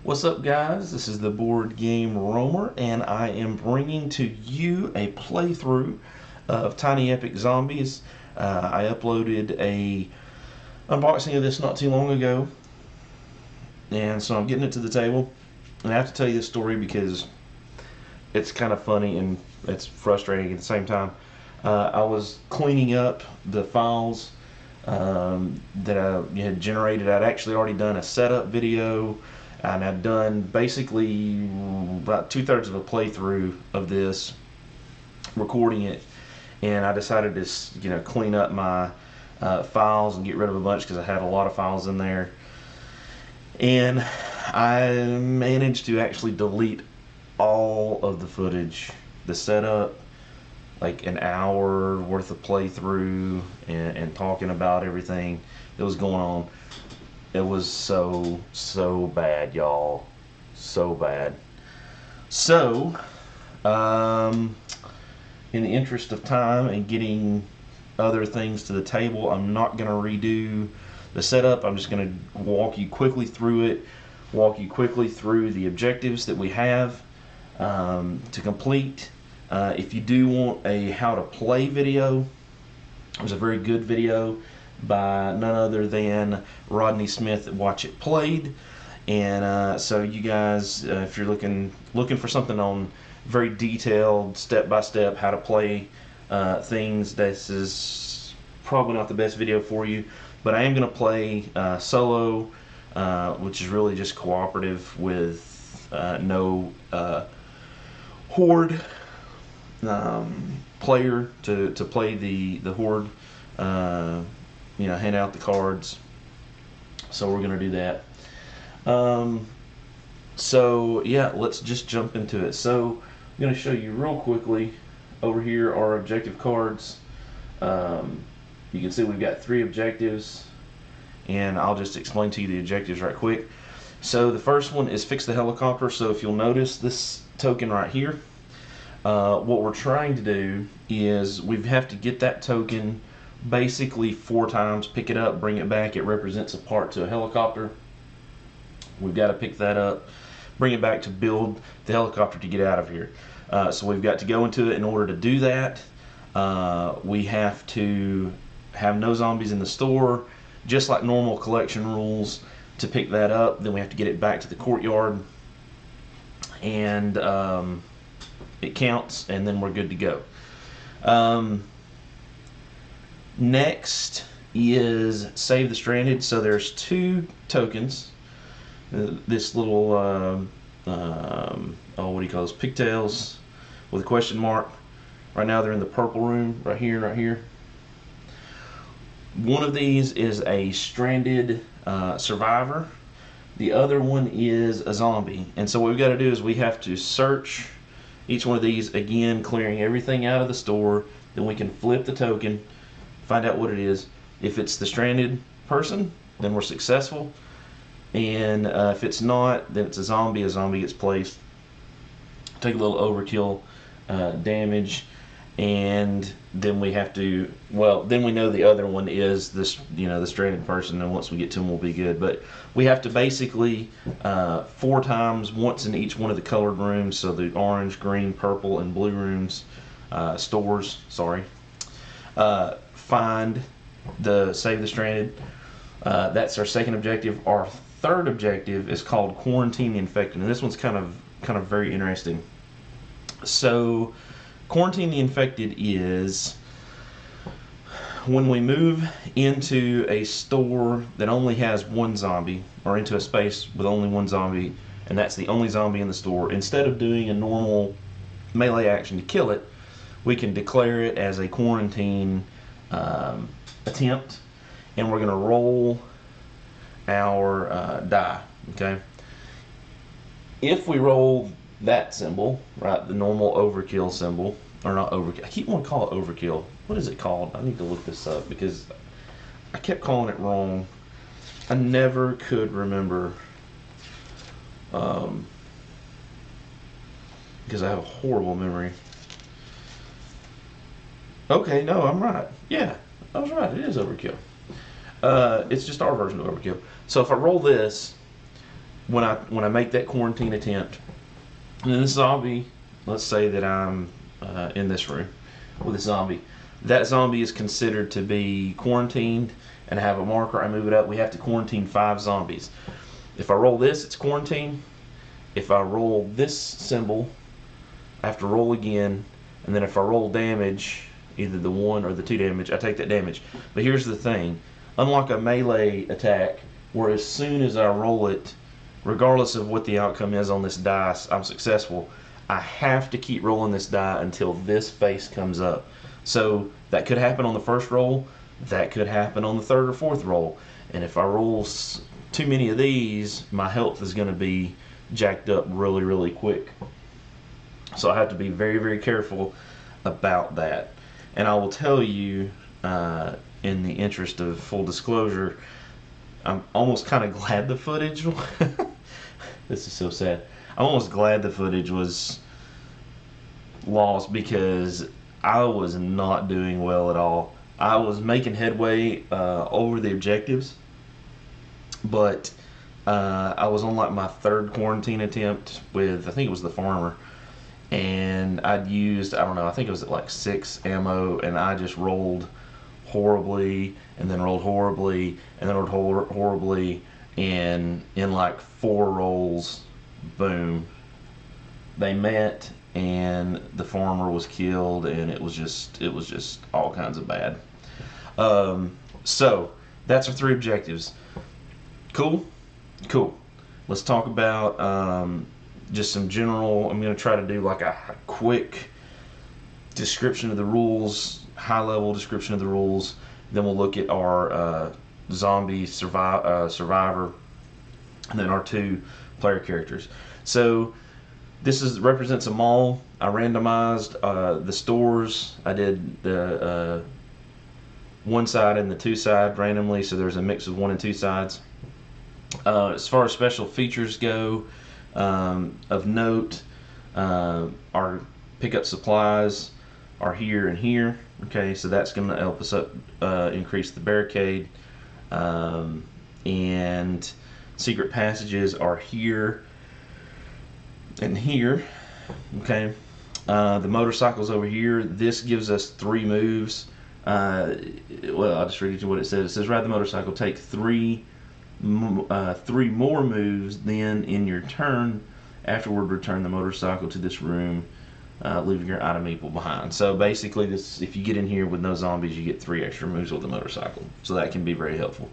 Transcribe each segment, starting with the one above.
What's up, guys? This is the BoardGameRoamer, and I am bringing to you a playthrough of Tiny Epic Zombies. I uploaded a unboxing of this not too long ago, and so I'm getting it to the table. And I have to tell you this story because it's kind of funny and it's frustrating at the same time. I was cleaning up the files that I had generated. I'd actually already done a setup video, and I'd done basically about 2/3 of a playthrough of this, recording it, and I decided to clean up my files and get rid of a bunch because I had a lot of files in there, and I managed to actually delete all of the footage, the setup, like an hour worth of playthrough and talking about everything that was going on. It was so bad, y'all. So bad. So, in the interest of time and getting other things to the table, I'm not going to redo the setup. I'm just going to walk you quickly through it, walk you quickly through the objectives that we have to complete. If you do want a how to play video, there's a very good video by none other than Rodney Smith at Watch It Played, and so you guys, if you're looking for something on very detailed step-by-step how to play things, this is probably not the best video for you. But I am going to play solo, which is really just cooperative with no horde player to play the horde, hand out the cards. So we're gonna do that. So yeah, let's just jump into it. So I'm gonna show you real quickly. Over here are objective cards. You can see we've got 3 objectives, and I'll just explain to you the objectives right quick. So the first one is fix the helicopter. So if you'll notice this token right here, what we're trying to do is we have to get that token basically 4 times, pick it up, bring it back. It represents a part to a helicopter. We've got to pick that up, bring it back to build the helicopter to get out of here. So we've got to go into it. In order to do that, we have to have no zombies in the store, just like normal collection rules, to pick that up. Then we have to get it back to the courtyard, and it counts, and then we're good to go. Next is save the stranded. So there's 2 tokens. This little what do you call those, pigtails with a question mark. Right now they're in the purple room, right here and right here. One of these is a stranded survivor. The other one is a zombie. And so what we've got to do is we have to search each one of these, again clearing everything out of the store. Then we can flip the token, find out what it is. If it's the stranded person, then we're successful, and if it's not, then it's a zombie. A zombie gets placed, take a little overkill damage, and then we have to, then we know the other one is this, the stranded person, and once we get to them we'll be good. But we have to basically 4 times, once in each one of the colored rooms, so the orange, green, purple, and blue rooms, stores, sorry, find the save the stranded. That's our second objective. Our third objective is called quarantine the infected, and this one's kind of very interesting. So quarantine the infected is when we move into a store that only has 1 zombie, or into a space with only 1 zombie, and that's the only zombie in the store. Instead of doing a normal melee action to kill it, we can declare it as a quarantine attempt, and we're going to roll our die. Okay, if we roll that symbol, right, the normal overkill symbol, or not overkill, I keep wanting to call it overkill. What is it called? I need to look this up because I kept calling it wrong. I never could remember, because I have a horrible memory. Okay, no, I'm right. Yeah, I was right. It is overkill. It's just our version of overkill. So if I roll this, when I make that quarantine attempt, and this zombie, let's say that I'm in this room with a zombie. That zombie is considered to be quarantined, and I have a marker. I move it up. We have to quarantine 5 zombies. If I roll this, it's quarantine. If I roll this symbol, I have to roll again, and then if I roll damage, either the 1 or the 2 damage, I take that damage. But here's the thing. Unlike a melee attack, where as soon as I roll it, regardless of what the outcome is on this dice, I'm successful. I have to keep rolling this die until this face comes up. So that could happen on the first roll, that could happen on the 3rd or 4th roll. And if I roll too many of these, my health is going to be jacked up really, really quick. So I have to be very, very careful about that. And I will tell you, in the interest of full disclosure, I'm almost kind of glad the footage this is so sad. I'm almost glad the footage was lost, because I was not doing well at all. I was making headway over the objectives, but I was on like my 3rd quarantine attempt with, I think it was the farmer, and I'd used, I don't know, I think it was like 6 ammo, and I just rolled horribly, and then rolled horribly, and then rolled horribly, and in like 4 rolls, boom, they met, and the farmer was killed, and it was just all kinds of bad. So that's our 3 objectives. Cool. Let's talk about just some general. I'm going to try to do like a quick description of the rules, high level description of the rules. Then we'll look at our zombie survivor, and then our 2 player characters. So this represents a mall. I randomized the stores. I did the 1 side and the 2 side randomly, so there's a mix of 1 and 2 sides. As far as special features go, of note, our pickup supplies are here and here. Okay, so that's going to help us increase the barricade. And secret passages are here and here. Okay, the motorcycle's over here. This gives us 3 moves. Well, I'll just read you what it says. It says, ride the motorcycle, take 3 more moves, then in your turn afterward return the motorcycle to this room, leaving your item meeple behind. So basically, this, if you get in here with no zombies, you get 3 extra moves with the motorcycle, so that can be very helpful.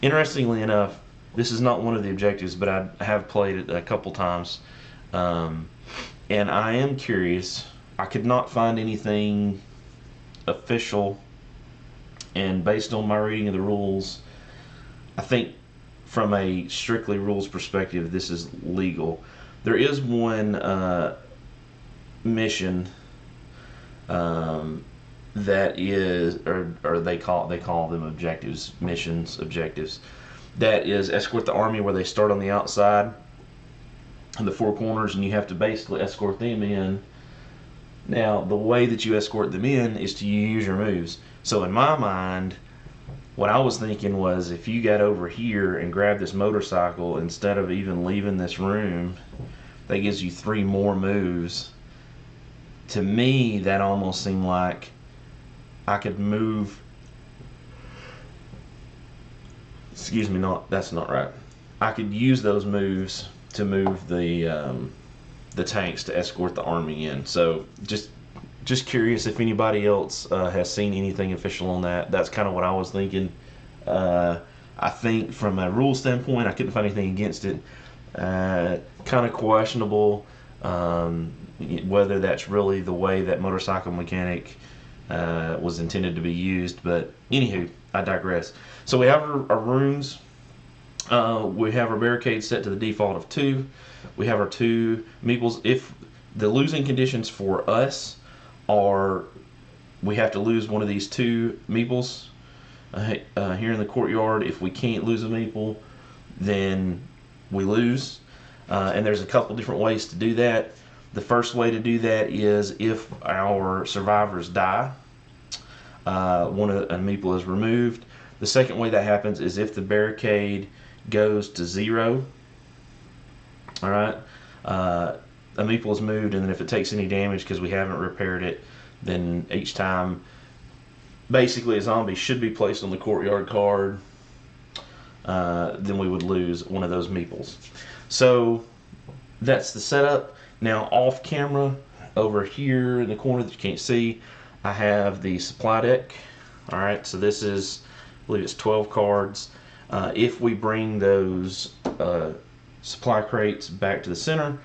Interestingly enough, this is not one of the objectives, but I have played it a couple times, and I am curious. I could not find anything official, and based on my reading of the rules, I think from a strictly rules perspective, this is legal. There is one mission that is, or they call them objectives, missions, objectives. That is Escort the Army, where they start on the outside in the 4 corners, and you have to basically escort them in. Now, the way that you escort them in is to use your moves. So in my mind, what I was thinking was, if you got over here and grabbed this motorcycle, instead of even leaving this room, that gives you 3 more moves. To me, that almost seemed like I could move. Excuse me, that's not right. I could use those moves to move the tanks to escort the army in. So just curious if anybody else has seen anything official on that. That's kind of what I was thinking. I think from a rule standpoint, I couldn't find anything against it. Kind of questionable whether that's really the way that motorcycle mechanic was intended to be used. But anywho, I digress. So we have our rooms. We have our barricades set to the default of 2. We have our 2 meeples. If the losing conditions for us are, we have to lose one of these 2 meeples here in the courtyard. If we can't lose a meeple, then we lose. And there's a couple different ways to do that. The first way to do that is if our survivors die, a meeple is removed. The second way that happens is if the barricade goes to 0. All right. A meeple is moved, and then if it takes any damage because we haven't repaired it, then each time, basically a zombie should be placed on the courtyard card. Then we would lose one of those meeples. So that's the setup. Now off camera, over here in the corner that you can't see, I have the supply deck. All right, so this is, I believe it's 12 cards. If we bring those supply crates back to the center,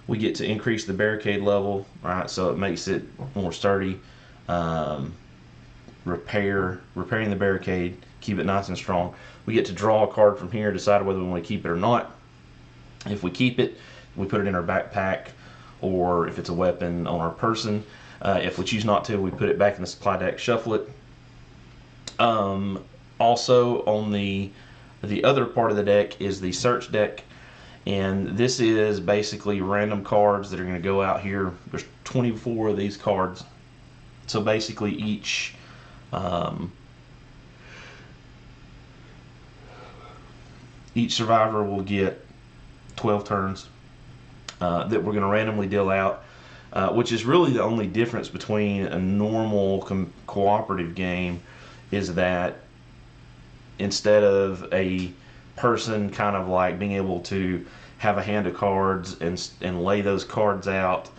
we get to increase the barricade level. All right, so it makes it more sturdy. Repairing the barricade, keep it nice and strong. We get to draw a card from here, decide whether we want to keep it or not. If we keep it, we put it in our backpack, or if it's a weapon, on our person. If we choose not to, we put it back in the supply deck, shuffle it. Also on the other part of the deck is the search deck, and this is basically random cards that are going to go out here. There's 24 of these cards, so basically each survivor will get 12 turns that we're going to randomly deal out, which is really the only difference between a normal cooperative game, is that instead of a person kind of like being able to have a hand of cards and lay those cards out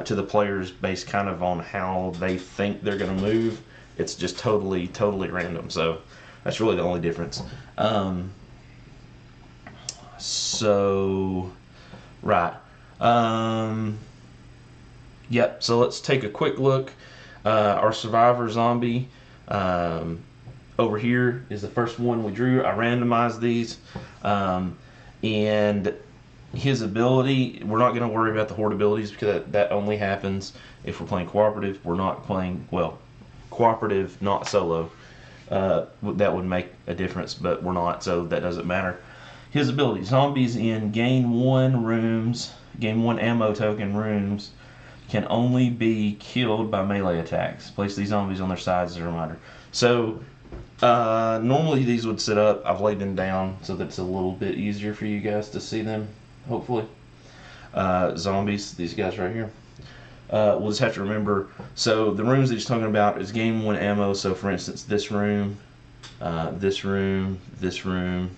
to the players based kind of on how they think they're going to move, it's just totally random. So that's really the only difference. Yep, so let's take a quick look. Our survivor zombie over here is the first one we drew. I randomized these, and his ability, we're not going to worry about the horde abilities because that only happens if we're playing cooperative. We're not playing, well, cooperative, not solo. That would make a difference, but we're not, so that doesn't matter. His ability, zombies in gain 1 rooms, gain 1 ammo token rooms, can only be killed by melee attacks. Place these zombies on their sides as a reminder. So normally these would sit up. I've laid them down so that it's a little bit easier for you guys to see them, hopefully. Zombies, these guys right here. We'll just have to remember, so the rooms that he's talking about is gain 1 ammo. So for instance, this room, this room, this room,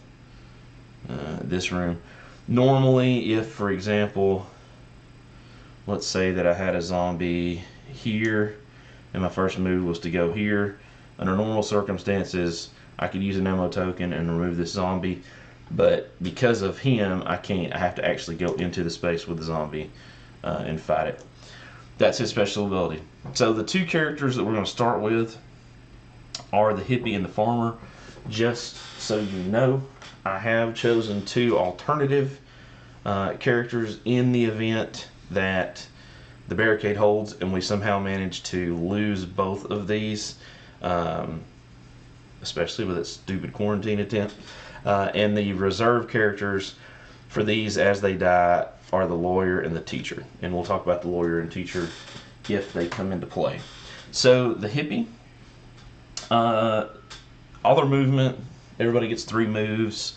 this room. Normally, if for example, let's say that I had a zombie here and my first move was to go here, under normal circumstances I could use an ammo token and remove this zombie, but because of him I can't. I have to actually go into the space with the zombie and fight it. That's his special ability. So the two characters that we're going to start with are the hippie and the farmer. Just so you know, I have chosen 2 alternative characters in the event that the barricade holds and we somehow manage to lose both of these, especially with its stupid quarantine attempt. And the reserve characters for these as they die are the lawyer and the teacher, and we'll talk about the lawyer and teacher if they come into play. So the hippie, all their movement, everybody gets 3 moves,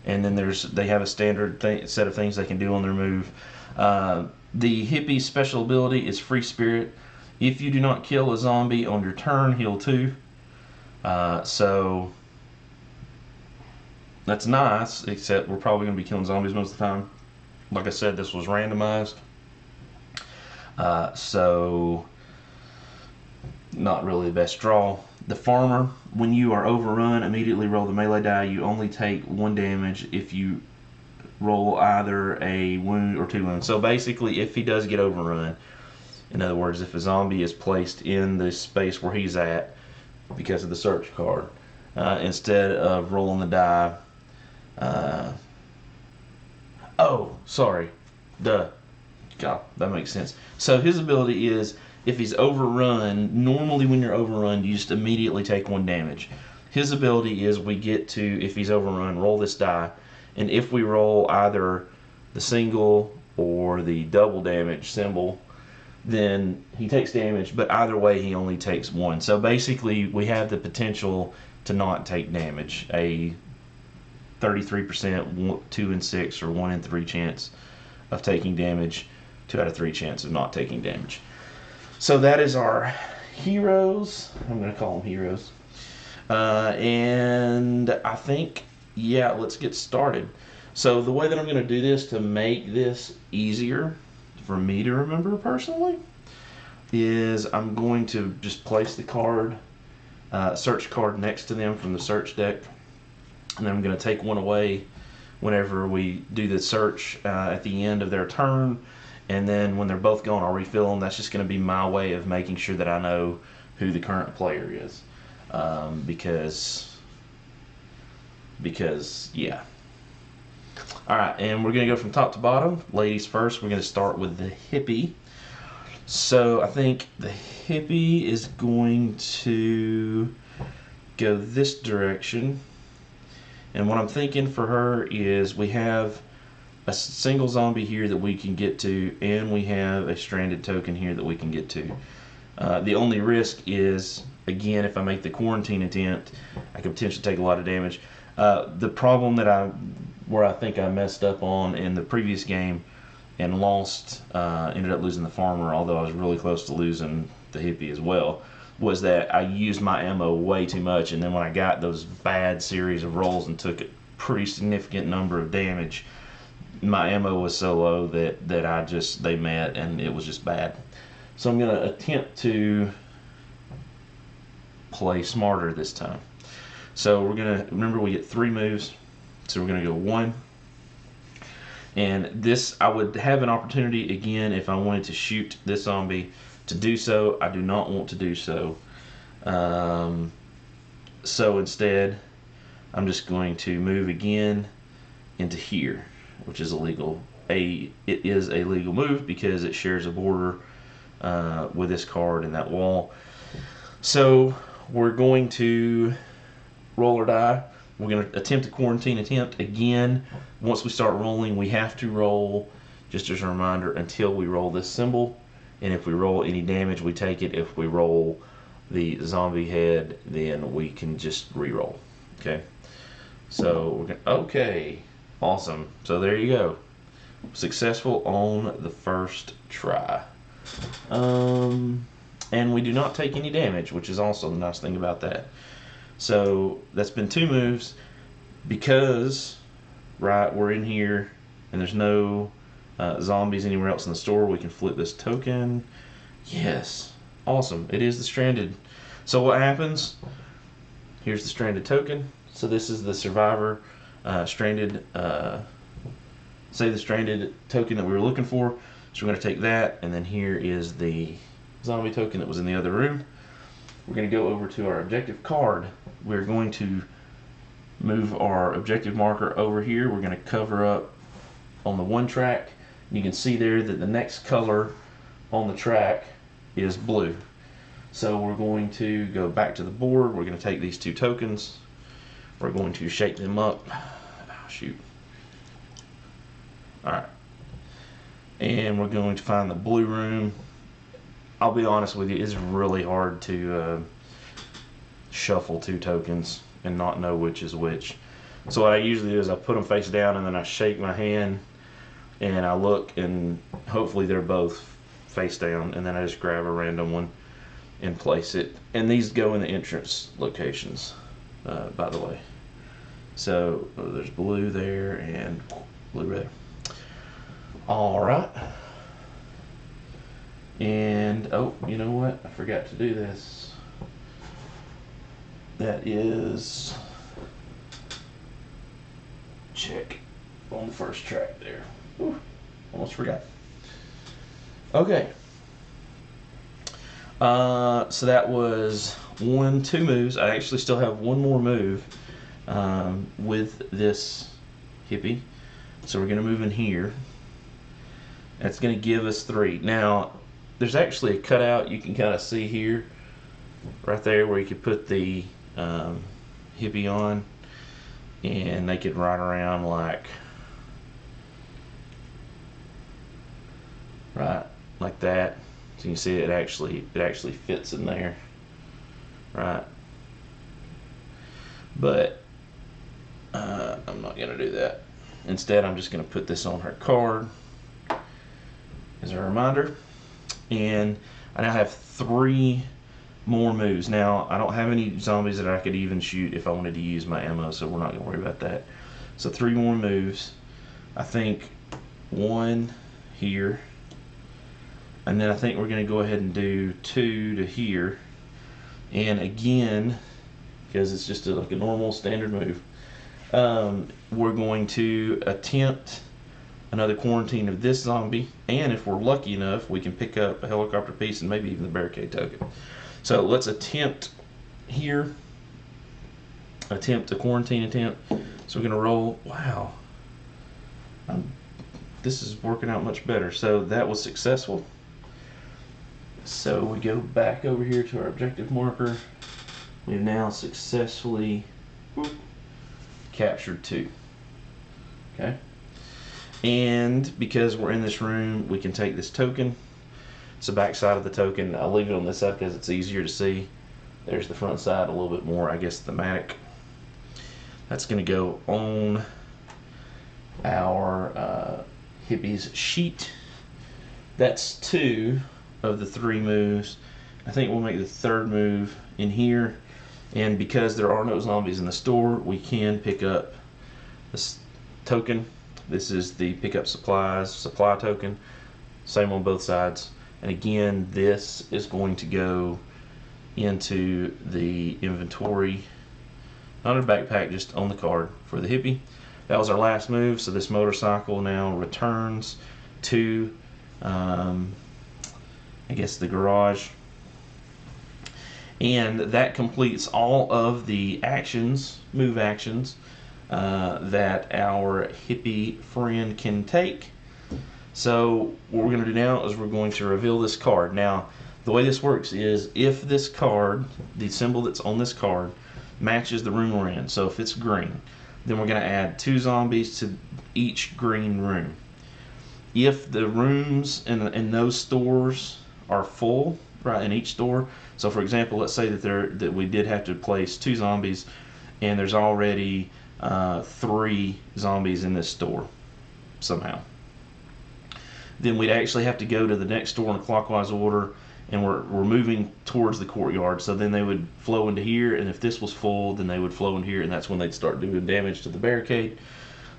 and then they have a standard set of things they can do on their move. The hippie's special ability is free spirit. If you do not kill a zombie on your turn, heal 2. So that's nice, except we're probably going to be killing zombies most of the time. Like I said, this was randomized, so not really the best draw. The farmer, when you are overrun, immediately roll the melee die. You only take 1 damage if you roll either a wound or 2 wounds. So basically, if he does get overrun, in other words, if a zombie is placed in the space where he's at because of the search card, instead of rolling the die, oh, sorry, duh, God, that makes sense. So his ability is, if he's overrun, normally when you're overrun, you just immediately take 1 damage. His ability is, we get to, if he's overrun, roll this die, and if we roll either the single or the double damage symbol, then he takes damage, but either way he only takes 1. So basically we have the potential to not take damage. A 33%, 2 in 6 or 1 in 3 chance of taking damage, 2 out of 3 chance of not taking damage. So that is our heroes. I'm going to call them heroes. And I think, yeah, let's get started. So the way that I'm going to do this to make this easier for me to remember personally is I'm going to just place the card, search card next to them from the search deck, and then I'm going to take one away whenever we do the search at the end of their turn, and then when they're both gone I'll refill them. That's just going to be my way of making sure that I know who the current player is, because yeah. Alright, and we're going to go from top to bottom. Ladies first. We're going to start with the hippie. So I think the hippie is going to go this direction. And what I'm thinking for her is we have a single zombie here that we can get to, and we have a stranded token here that we can get to. The only risk is, again, if I make the quarantine attempt, I could potentially take a lot of damage. The problem that where I think I messed up on in the previous game and lost, ended up losing the farmer, although I was really close to losing the hippie as well, was that I used my ammo way too much, and then when I got those bad series of rolls and took a pretty significant number of damage, my ammo was so low that they met, and it was just bad. So I'm going to attempt to play smarter this time. So we're going to, remember we get 3 moves, so we're going to go 1. And this, I would have an opportunity again if I wanted to shoot this zombie to do so. I do not want to do so. So instead, I'm just going to move again into here, which is illegal. It is a legal move because it shares a border with this card and that wall. So we're going to roll or die. We're going to attempt a quarantine attempt. Again, once we start rolling, we have to roll, just as a reminder, until we roll this symbol. And if we roll any damage, we take it. If we roll the zombie head, then we can just re-roll. Okay? So, we're going to, okay. Awesome. So there you go. Successful on the first try. And we do not take any damage, which is also the nice thing about that. So that's been 2 moves. Because, right, we're in here and there's no zombies anywhere else in the store, we can flip this token. Yes. Awesome. It is the stranded. So what happens? Here's the stranded token. So this is the survivor stranded, say the stranded token that we were looking for. So we're going to take that, and then here is the zombie token that was in the other room. We're going to go over to our objective card. We're going to move our objective marker over here. We're going to cover up on the 1 track. You can see there that the next color on the track is blue. So we're going to go back to the board. We're going to take these 2 tokens. We're going to shake them up. Oh, shoot. Alright. And we're going to find the blue room. I'll be honest with you, it's really hard to shuffle 2 tokens and not know which is which. So what I usually do is I put them face down and then I shake my hand and I look, and hopefully they're both face down, and then I just grab a random one and place it. And these go in the entrance locations, by the way. So there's blue there and blue there. Alright. And, oh, you know what? I forgot to do this. That is check on the first track there. Whew, almost forgot. Okay. So that was 2 moves. I actually still have 1 more move with this hippie. So we're going to move in here. That's going to give us 3. Now, there's actually a cutout you can kind of see here, right there, where you could put the hippie on, and they could ride around like that. So you can see it actually fits in there, right? But I'm not going to do that. Instead, I'm just going to put this on her card as a reminder. And I now have 3 more moves. Now, I don't have any zombies that I could even shoot if I wanted to use my ammo, so we're not going to worry about that. So 3 more moves. I think 1 here. And then I think we're going to go ahead and do 2 to here. And again, because it's just like a normal standard move, we're going to attempt another quarantine of this zombie, and if we're lucky enough, we can pick up a helicopter piece and maybe even the barricade token. So let's attempt here. Attempt a quarantine attempt. So we're going to roll. Wow. This is working out much better. So that was successful. So we go back over here to our objective marker. We've now successfully captured 2. Okay. And because we're in this room, we can take this token. It's the back side of the token. I'll leave it on this side because it's easier to see. There's the front side, a little bit more, I guess, thematic. That's going to go on our hippies sheet. That's 2 of the 3 moves. I think we'll make the 3rd move in here. And because there are no zombies in the store, we can pick up this token. This is the pick up supplies supply token. Same on both sides. And again, this is going to go into the inventory, not a backpack, just on the card for the hippie. That was our last move, so this motorcycle now returns to, I guess, the garage. And that completes all of the actions, move actions, that our hippie friend can take. So what we're going to do now is we're going to reveal this card. Now, the way this works is if this card, the symbol that's on this card, matches the room we're in, so if it's green, then we're going to add 2 zombies to each green room. If the rooms in those stores are full, right, in each store, so for example, let's say that we did have to place 2 zombies and there's already 3 zombies in this store somehow, then we'd actually have to go to the next store in a clockwise order, and we're moving towards the courtyard, so then they would flow into here, and if this was full, then they would flow in here, and that's when they'd start doing damage to the barricade.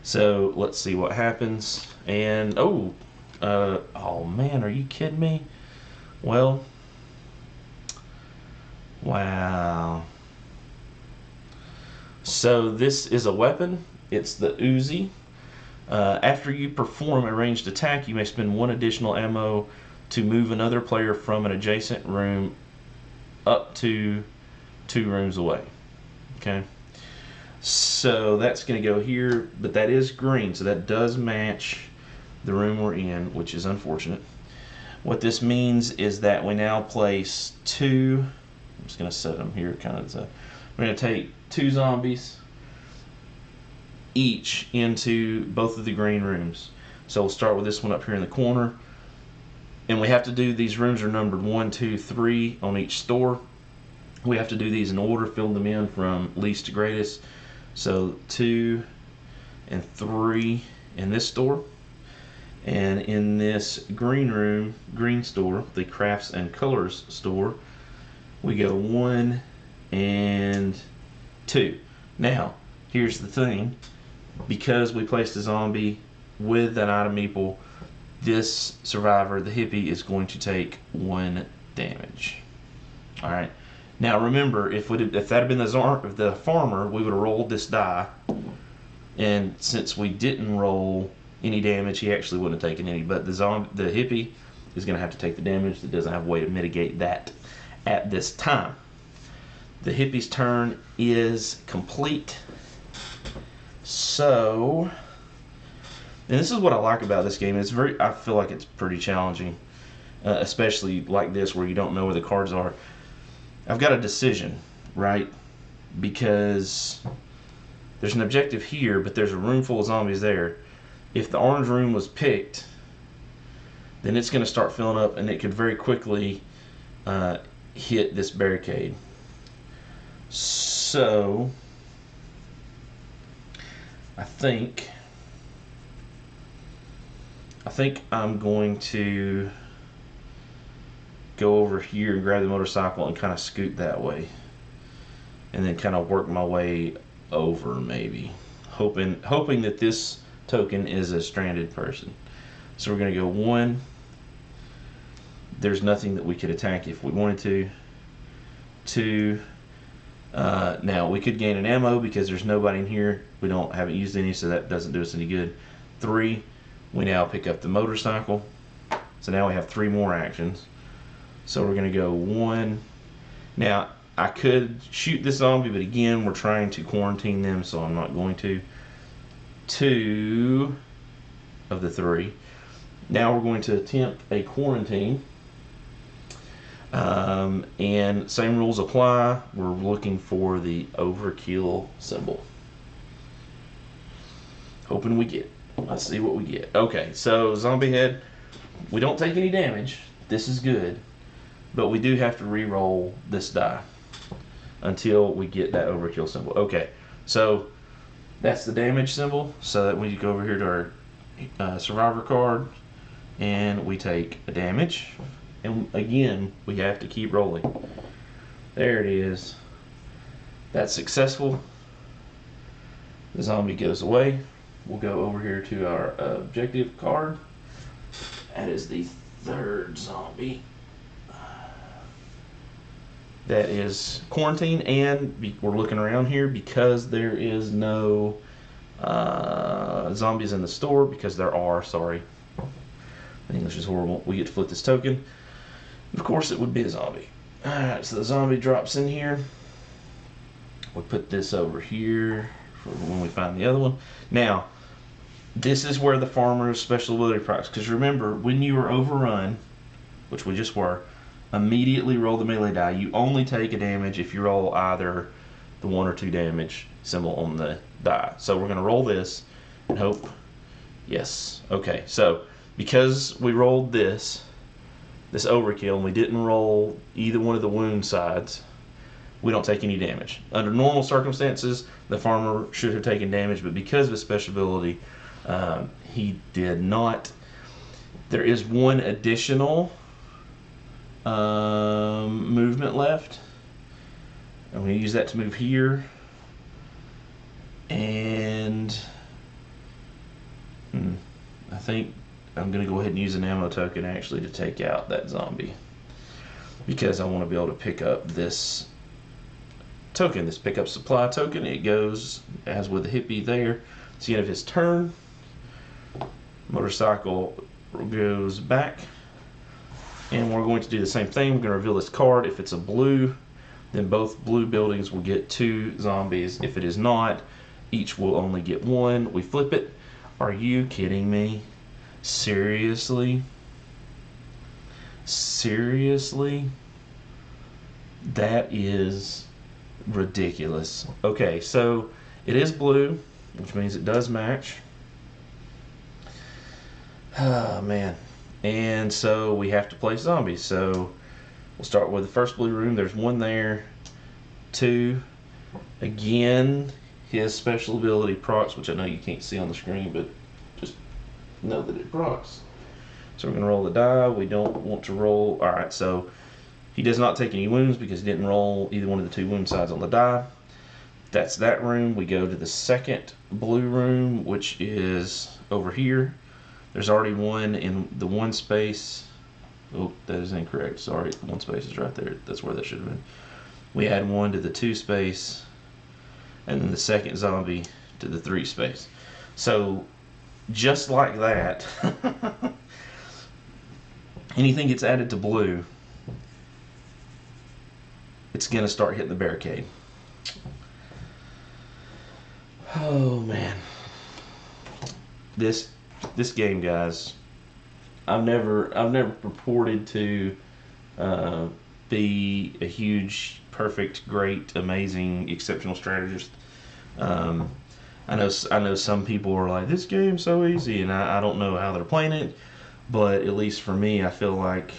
So let's see what happens. And oh man, are you kidding me? Well, wow. So this is a weapon. It's the Uzi. After you perform a ranged attack, you may spend 1 additional ammo to move another player from an adjacent room up to 2 rooms away. Okay, so that's going to go here, but that is green, so that does match the room we're in, which is unfortunate. What this means is that we now place 2, I'm just going to set them here kind of, we're going to take 2 zombies each into both of the green rooms. So we'll start with this one up here in the corner, and we have to do, these rooms are numbered 1, 2, 3 on each store. We have to do these in order, fill them in from least to greatest. So 2 and 3 in this store, and in this green room, green store, the crafts and colors store, we go 1 and 2. Now here's the thing, because we placed a zombie with an item meeple, this survivor, the hippie, is going to take 1 damage. Alright, now remember, if that had been the farmer, we would have rolled this die, and since we didn't roll any damage, he actually wouldn't have taken any, but the hippie is going to have to take the damage. That doesn't have a way to mitigate that at this time. The hippie's turn is complete. So, and this is what I like about this game. I feel like it's pretty challenging, especially like this where you don't know where the cards are. I've got a decision, right? Because there's an objective here, but there's a room full of zombies there. If the orange room was picked, then it's going to start filling up, and it could very quickly hit this barricade. So I think I'm going to go over here and grab the motorcycle and kind of scoot that way, and then kind of work my way over, maybe hoping that this token is a stranded person. So we're going to go 1. There's nothing that we could attack if we wanted to. 2. Now we could gain an ammo because there's nobody in here. We haven't used any, so that doesn't do us any good. 3. We now pick up the motorcycle. So now we have 3 more actions. So we're going to go 1. Now I could shoot this zombie, but again, we're trying to quarantine them, so I'm not going to. 2 of the 3. Now we're going to attempt a quarantine. And same rules apply. We're looking for the overkill symbol. Hoping we get it. Let's see what we get. Okay, so zombie head. We don't take any damage. This is good. But we do have to re-roll this die until we get that overkill symbol. Okay, so that's the damage symbol. So that when you go over here to our survivor card, and we take a damage, and again we have to keep rolling. There it is. That's successful. The zombie goes away. We'll go over here to our objective card. That is the 3rd zombie. That is quarantine, and we're looking around here because there is no zombies in the store, because there are, sorry. English is horrible. We get to flip this token. Of course, it would be a zombie. Alright, so the zombie drops in here. We'll put this over here for when we find the other one. Now, this is where the farmer's special ability procs, because remember, when you were overrun, which we just were, immediately roll the melee die. You only take a damage if you roll either the 1 or 2 damage symbol on the die. So we're going to roll this and hope. Yes. Okay, so because we rolled this overkill, and we didn't roll either one of the wound sides, we don't take any damage. Under normal circumstances, the farmer should have taken damage, but because of his special ability, he did not. There is 1 additional movement left. I'm going to use that to move here. And I think I'm going to go ahead and use an ammo token actually to take out that zombie, because I want to be able to pick up this token, this pick up supply token. It goes, as with the hippie there, it's the end of his turn. Motorcycle goes back, and we're going to do the same thing. We're going to reveal this card. If it's a blue, then both blue buildings will get 2 zombies. If it is not, each will only get 1. We flip it. Are you kidding me? Seriously? Seriously? That is ridiculous. Okay, so it is blue, which means it does match. Oh, man. And so we have to place zombies. So we'll start with the first blue room. There's 1 there. 2. Again, his special ability procs, which I know you can't see on the screen, but just know that it procs. So we're going to roll the die. We don't want to roll. Alright, so he does not take any wounds because he didn't roll either one of the 2 wound sides on the die. That's that room. We go to the second blue room, which is over here. There's already 1 in the 1 space. Oh, that is incorrect. Sorry, 1 space is right there. That's where that should have been. We add 1 to the 2 space, and then the second zombie to the 3 space. So, just like that, anything gets added to blue, it's going to start hitting the barricade. Oh, man. This game, guys, I've never purported to be a huge, perfect, great, amazing, exceptional strategist. I know some people are like, this game's so easy, and I don't know how they're playing it, but at least for me, I feel like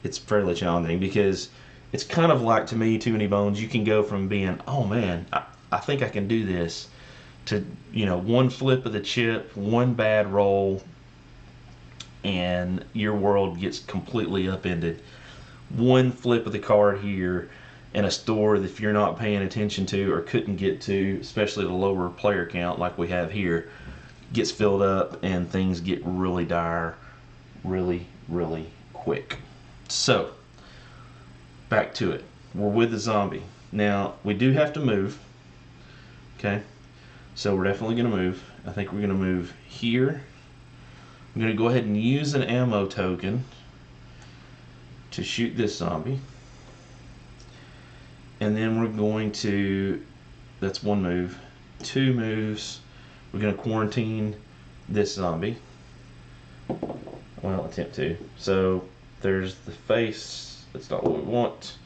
it's fairly challenging, because it's kind of like, to me, Too Many Bones. You can go from being, oh man, I think I can do this, to, you know, one flip of the chip, one bad roll, and your world gets completely upended. One flip of the card here in a store that if you're not paying attention to or couldn't get to, especially the lower player count like we have here, gets filled up and things get really dire really, really quick. So, back to it. We're with the zombie. Now, we do have to move. Okay? So we're definitely going to move. I think we're going to move here. I'm going to go ahead and use an ammo token to shoot this zombie. And then we're going to, that's one move. 2 moves. We're going to quarantine this zombie. Well, attempt to. So there's the face. That's not what we want.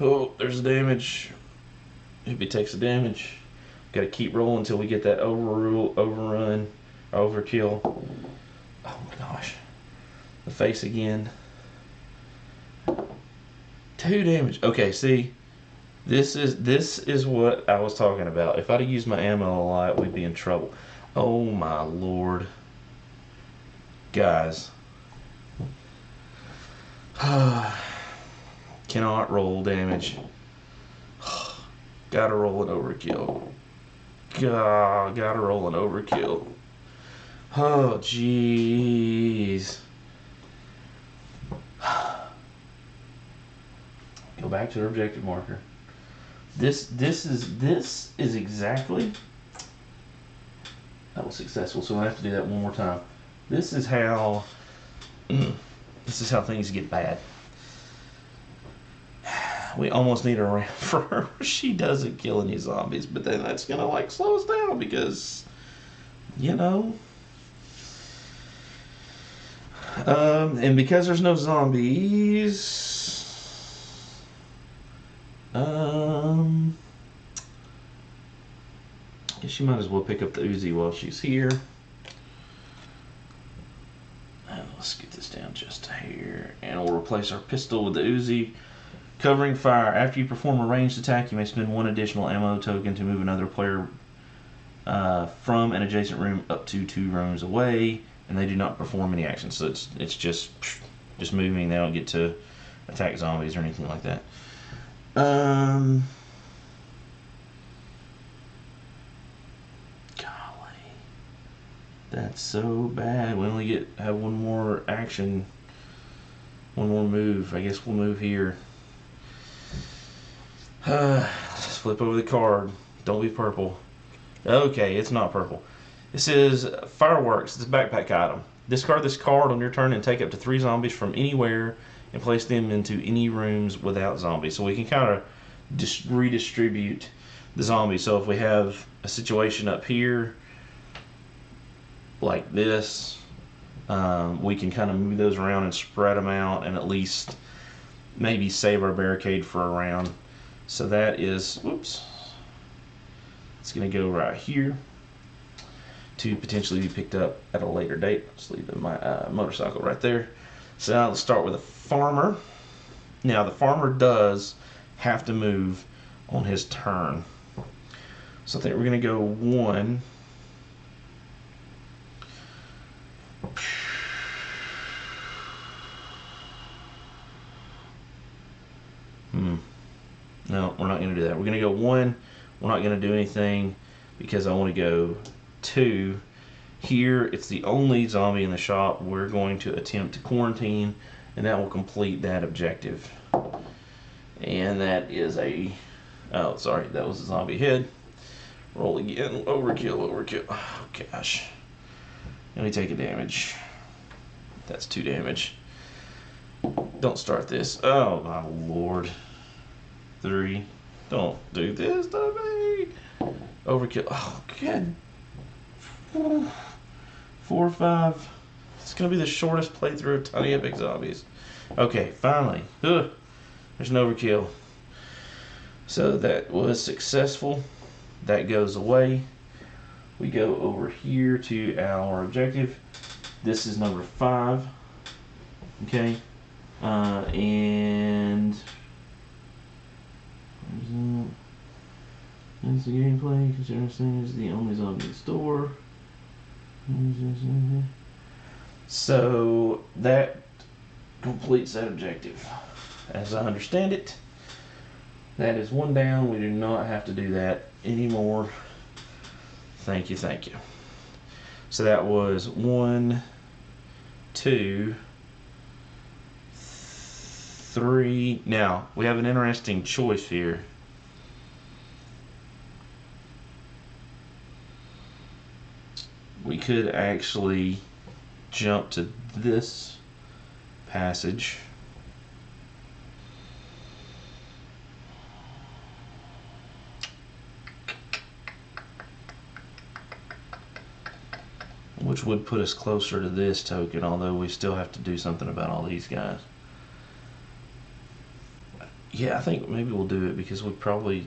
Oh, there's the damage. If he takes the damage, got to keep rolling until we get that overrun, overkill. Oh my gosh. The face again. 2 damage. Okay, see, this is what I was talking about. If I'd have used my ammo a lot, we'd be in trouble. Oh my lord. Guys. Cannot roll damage. Gotta roll an overkill. Gotta roll an overkill. Oh jeez. Go back to the objective marker. This is exactly, that was successful, so I have to do that one more time. This is how things get bad. We almost need a ramp for her. She doesn't kill any zombies, but then that's gonna like slow us down because, you know. And because there's no zombies, I guess you might as well pick up the Uzi while she's here. And let's get this down just a hair, and we'll replace our pistol with the Uzi. Covering fire. After you perform a ranged attack, you may spend 1 additional ammo token to move another player from an adjacent room up to 2 rooms away, and they do not perform any action. So it's just moving. They don't get to attack zombies or anything like that. Golly, that's so bad. We only have one more action, one more move. I guess we'll move here. Just flip over the card. Don't be purple. Okay, it's not purple. This is fireworks. It's a backpack item. Discard this card on your turn and take up to 3 zombies from anywhere and place them into any rooms without zombies. So we can kind of just redistribute the zombies. So if we have a situation up here like this, we can kind of move those around and spread them out and at least maybe save our barricade for a round. So that is, whoops, it's going to go right here to potentially be picked up at a later date. Let's leave my motorcycle right there. So now let's start with a farmer. Now the farmer does have to move on his turn. So I think we're going to go 1. No, we're not going to do that. We're going to go 1. We're not going to do anything because I want to go 2. Here, it's the only zombie in the shop. We're going to attempt to quarantine, and that will complete that objective. And that is a, oh, sorry, that was a zombie head. Roll again. Overkill. Oh, gosh. Let me take a damage. That's 2 damage. Don't start this. Oh, my lord. 3. Don't do this to me. Overkill. Oh, good. 4, 5. It's going to be the shortest playthrough of Tiny Epic Zombies. Okay, finally. Ugh. There's an overkill. So that was successful. That goes away. We go over here to our objective. This is number 5. Okay. And That's the gameplay, because everything is the only zombie in the store. So that completes that objective. As I understand it, that is one down. We do not have to do that anymore. Thank you, thank you. So that was 1, 2, 3. Now, we have an interesting choice here. We could actually jump to this passage. Which would put us closer to this token, although we still have to do something about all these guys. Yeah, I think maybe we'll do it because we probably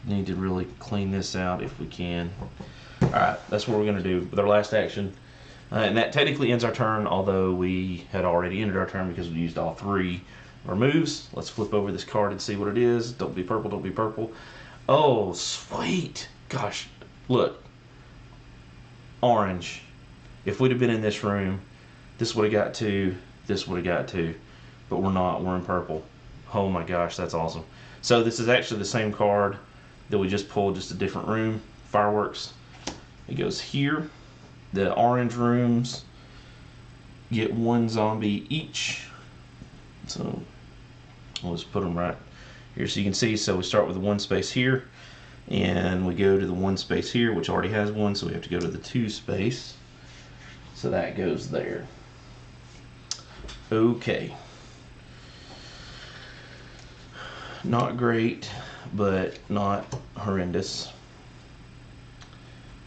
need to really clean this out if we can. Alright, that's what we're going to do with our last action. And that technically ends our turn, although we had already ended our turn because we used all 3 of our moves. Let's flip over this card and see what it is. Don't be purple, don't be purple. Oh, sweet. Gosh, look. Orange. If we'd have been in this room, this would have got 2, this would have got 2. But we're not, we're in purple. Oh my gosh, that's awesome. So this is actually the same card that we just pulled, just a different room. Fireworks. It goes here. The orange rooms get 1 zombie each. So we'll just put them right here so you can see. So we start with the 1 space here, and we go to the 1 space here, which already has 1, so we have to go to the 2 space. So that goes there. Okay. Not great, but not horrendous.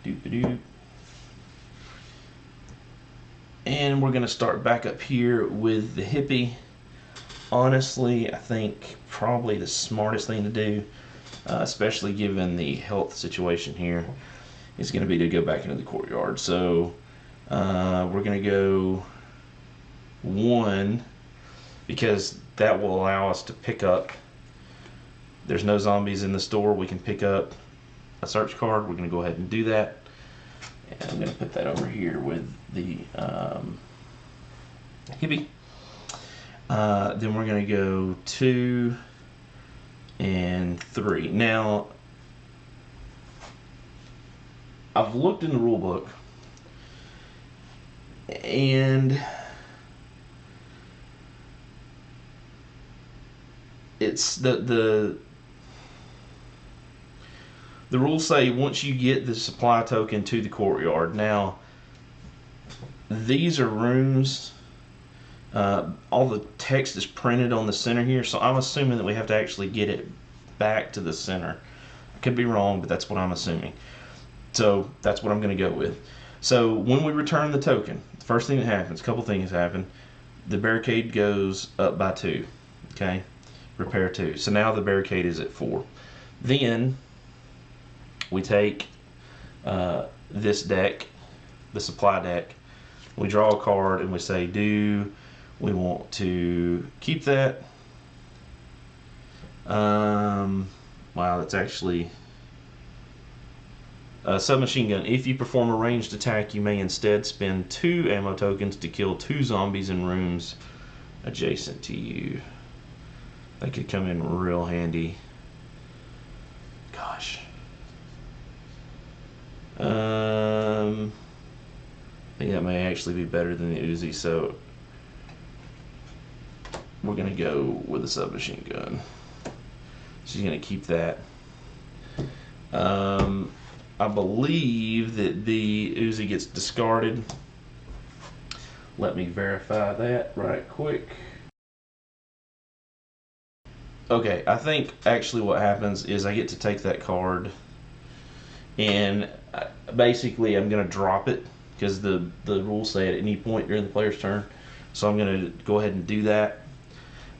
Doop-a-doop. And we're going to start back up here with the hippie. Honestly, I think probably the smartest thing to do, especially given the health situation here, is going to be to go back into the courtyard. So we're going to go 1, because that will allow us to pick up. There's no zombies in the store. We can pick up a search card. We're going to go ahead and do that. And I'm going to put that over here with the hippie. Then we're going to go 2 and 3. Now, I've looked in the rule book, and it's the rules say once you get the supply token to the courtyard. Now, these are rooms. All the text is printed on the center here, so I'm assuming that we have to actually get it back to the center. I could be wrong, but that's what I'm assuming. So that's what I'm going to go with. So when we return the token, the first thing that happens, a couple things happen. The barricade goes up by 2. Okay, repair 2. So now the barricade is at 4. Then we take this deck, the supply deck. We draw a card and we say, do we want to keep that? Wow, that's actually a submachine gun. If you perform a ranged attack, you may instead spend 2 ammo tokens to kill 2 zombies in rooms adjacent to you. That could come in real handy. Gosh. I think that may actually be better than the Uzi, so we're going to go with the submachine gun. She's going to keep that. I believe that the Uzi gets discarded. Let me verify that right quick. Okay, I think actually what happens is I get to take that card, and basically I'm going to drop it because the rules say at any point during the player's turn. So I'm going to go ahead and do that,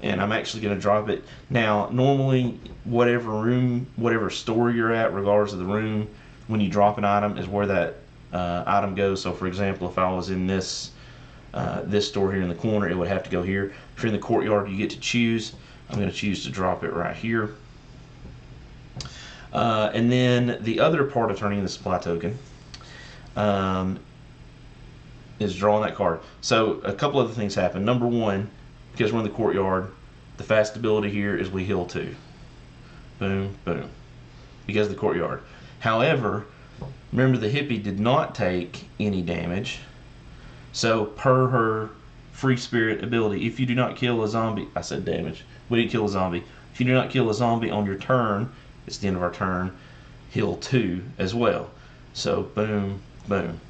and I'm actually going to drop it. Now, normally, whatever room, whatever store you're at, regardless of the room, when you drop an item is where that item goes. So for example, if I was in this this store here in the corner, it would have to go here. If you're in the courtyard, you get to choose. I'm going to choose to drop it right here. And then the other part of turning the supply token is drawing that card. So a couple other things happen. Number one, because we're in the courtyard, the fast ability here is we heal 2. Boom, boom. Because of the courtyard. However, remember the hippie did not take any damage. So per her free spirit ability, if you do not kill a zombie, I said damage. We didn't kill a zombie. If you do not kill a zombie on your turn, it's the end of our turn, heal 2 as well. So boom, boom.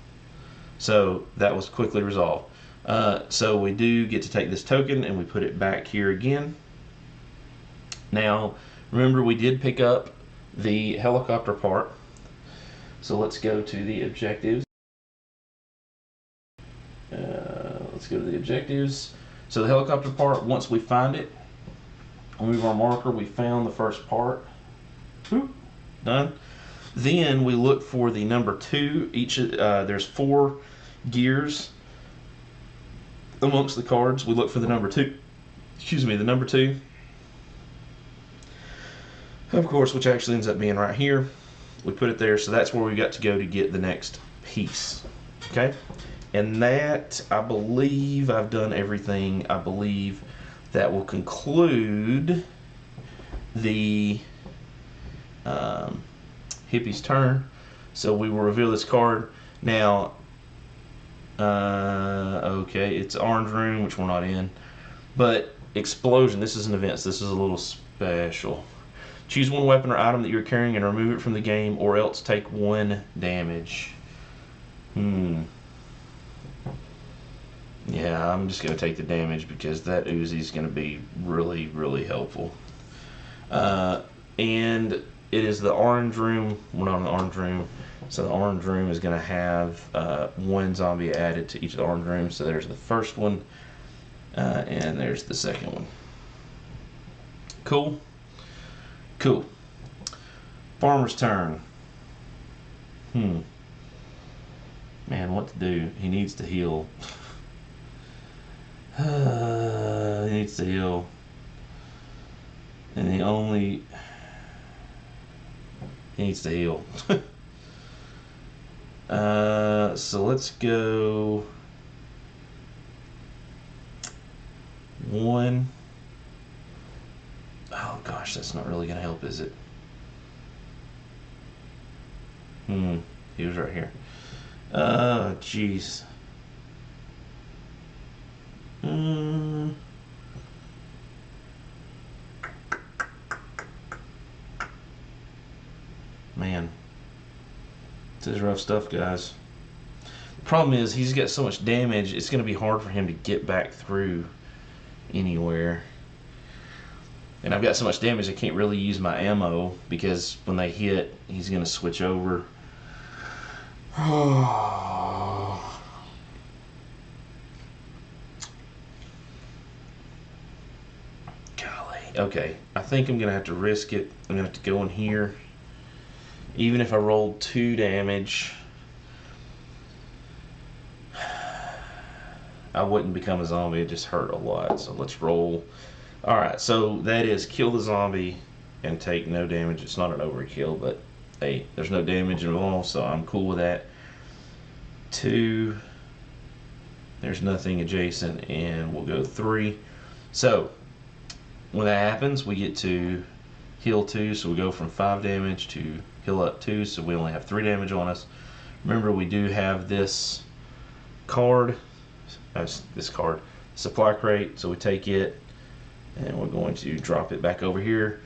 So that was quickly resolved. So we do get to take this token and we put it back here again. Now, remember we did pick up the helicopter part. So let's go to the objectives. Let's go to the objectives. So the helicopter part, once we find it, we'll move our marker, we found the first part. Boop, done. Then we look for the number 2. There's 4 gears amongst the cards. We look for the number 2. Excuse me, the number 2. Of course, which actually ends up being right here. We put it there, so that's where we got to go to get the next piece. Okay? And that, I believe I've done everything. I believe that will conclude the hippie's turn. So we will reveal this card. Now, okay, it's Orange Room, which we're not in. But Explosion, this is an event, so this is a little special. Choose one weapon or item that you're carrying and remove it from the game, or else take 1 damage. Yeah, I'm just going to take the damage because that Uzi is going to be really, really helpful. And it is the Orange Room. We're not in the Orange Room. So the Orange Room is going to have 1 zombie added to each of the Orange Rooms. So there's the first one, and there's the second one. Cool? Cool. Farmer's turn. Man, what to do? He needs to heal. He needs to heal. And he needs to heal. So let's go 1. Oh gosh, that's not really gonna help, is it? He was right here. Jeez. Man, this is rough stuff, guys. The problem is he's got so much damage, it's going to be hard for him to get back through anywhere. And I've got so much damage I can't really use my ammo because when they hit, he's going to switch over. Golly. Okay, I think I'm going to have to risk it. I'm going to have to go in here. Even if I rolled 2 damage, I wouldn't become a zombie. It just hurt a lot. So let's roll. Alright, so that is kill the zombie and take no damage. It's not an overkill, but hey, there's no damage involved, so I'm cool with that. 2, there's nothing adjacent, and we'll go 3. So when that happens, we get to heal 2, so we go from 5 damage to heal up 2, so we only have 3 damage on us. Remember, we do have this card, supply crate, so we take it and we're going to drop it back over here.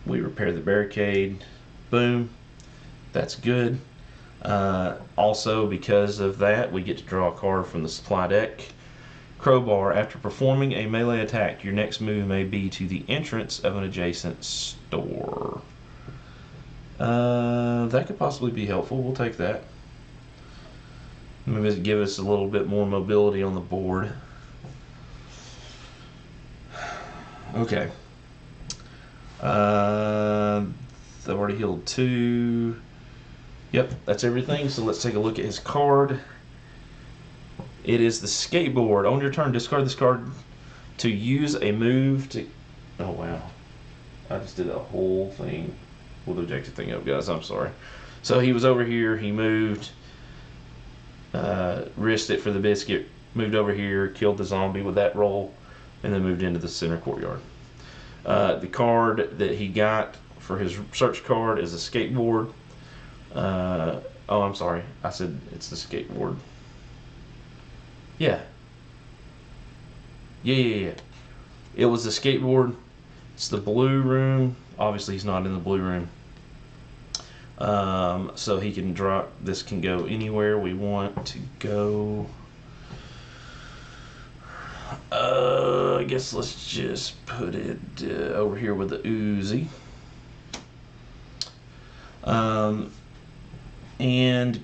We repair the barricade. Boom. That's good. Also, because of that, we get to draw a card from the supply deck. Crowbar. After performing a melee attack, your next move may be to the entrance of an adjacent store. That could possibly be helpful. We'll take that. Maybe give us a little bit more mobility on the board. Okay. I've already healed 2. Yep, that's everything. So let's take a look at his card. It is the skateboard. On your turn, discard this card to use a move to... Oh, wow. I just did a whole thing. pull the objective thing up, guys. I'm sorry. So he was over here. He moved, risked it for the biscuit, moved over here, killed the zombie with that roll, and then moved into the center courtyard. The card that he got for his search card is a skateboard. Oh, I'm sorry. I said it's the skateboard. Yeah. Yeah. It was the skateboard. It's the blue room. Obviously, he's not in the blue room. So he can drop. This can go anywhere we want to go. I guess let's just put it over here with the Uzi. And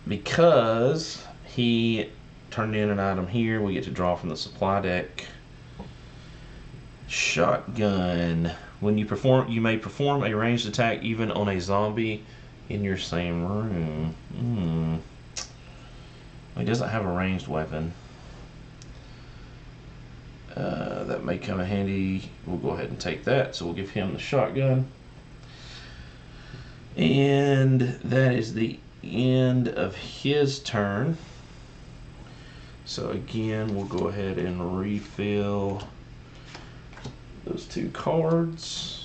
because he turned in an item here, we get to draw from the supply deck. Shotgun. When you may perform a ranged attack even on a zombie in your same room. He doesn't have a ranged weapon. That may come in handy. We'll go ahead and take that. So we'll give him the shotgun. And that is the end of his turn. So again, we'll go ahead and refill those two cards.